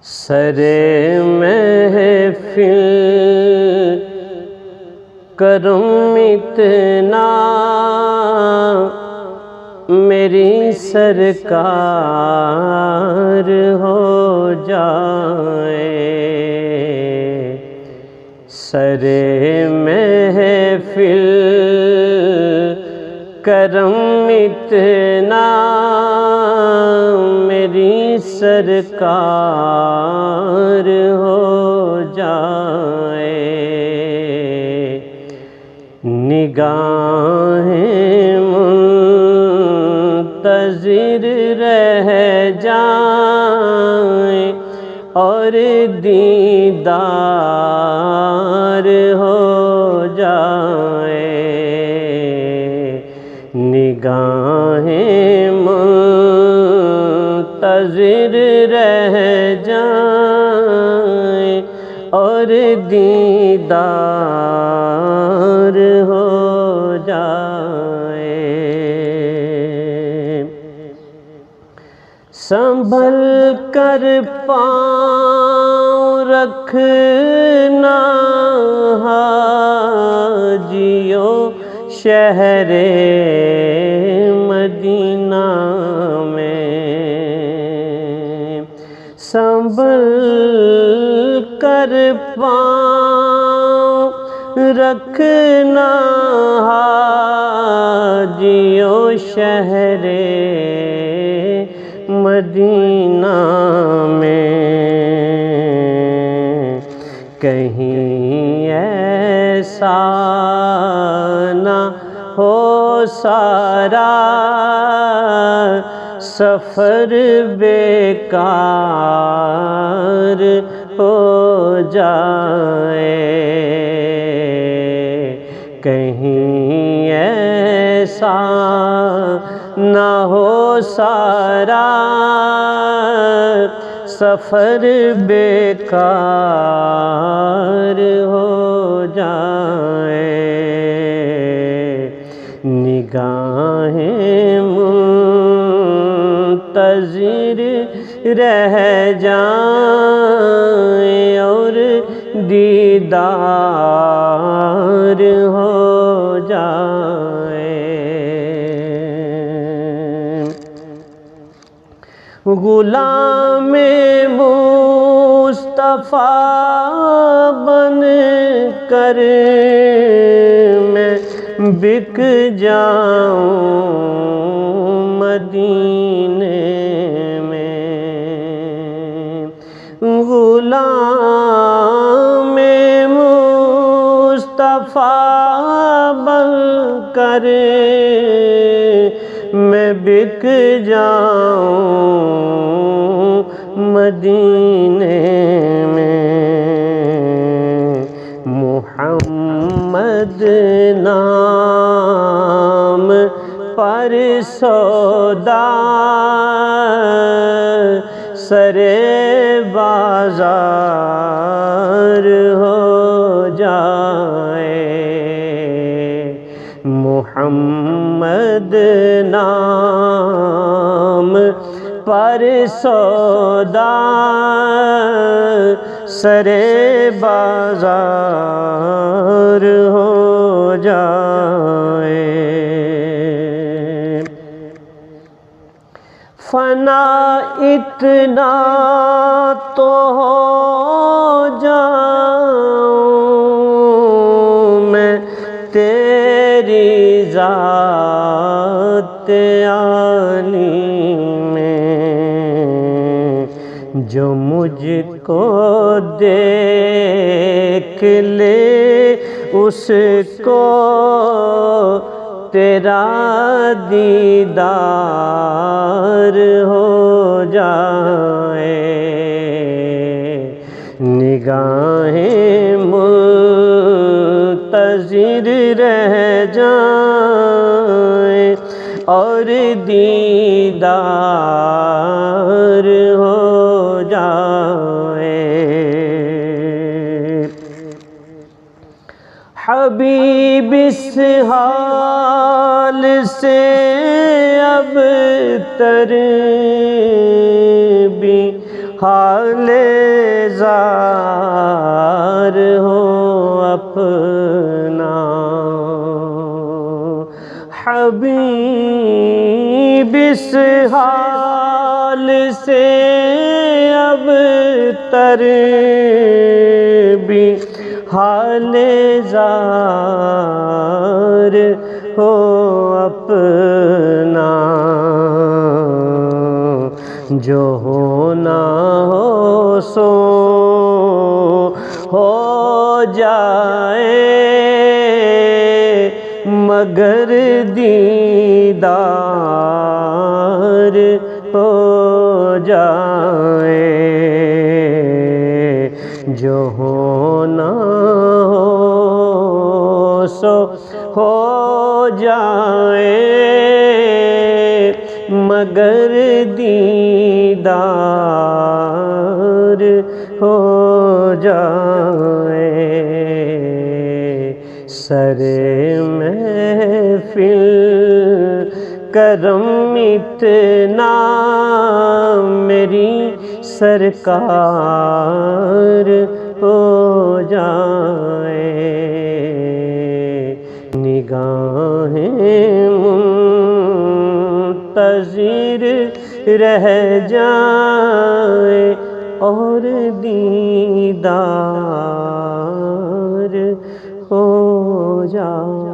سرے محفل کرم اتنا میری سرکار ہو جائے، سرے محفل کرم اتنا میری سرکار ہو جائے، نگاہیں منتظر رہ جائیں اور دیدار ہو جائے، نگاہیں منتظر رہ جائیں اور دیدار ہو جائے، سنبھل کر پاؤں رکھنا حاجیوں شہر مدینہ میں، سنبھل کر پاؤں رکھنا حاجیوں شہر مدینہ میں، کہیں ایسا نہ ہو سارا سفر بیکار ہو جائے، کہیں ایسا نہ ہو سارا سفر بیکار ہو جائے، نگاہیں منتظر رہ جائیں اور دیدار ہو جائے، غلام مصطفیٰ بن کر میں بک جاؤں مدینے میں، غلام مصطفیٰ بن کر میں بک جاؤں مدینے میں، محمد نام پر سودا سرے بازار ہو جائے، محمد نام پر سودا سرے بازار ہو جائے، فنا اتنا تو ہو جاؤں میں تیری ذات عالی میں، جو مجھ کو دیکھ لے اس کو تیرا دیدار ہو جائے، نگاہیں منتظر رہ جائیں اور دیدار ہو جائے، حبیب اس حال سے اب تر بھی حال زار ہو اپنا حبیب اس حال سے اب تر بھی حال زار ہو اپنا جو ہونا ہو سو ہو جائے مگر دیدار ہو جائے جو ہونا ہو سو ہو جائے مگر دیدار ہو جائے سر محفل کرم اتنا میری سرکار ہو جائے نگاہیں منتظر رہ جائے اور دیدار ہو جائے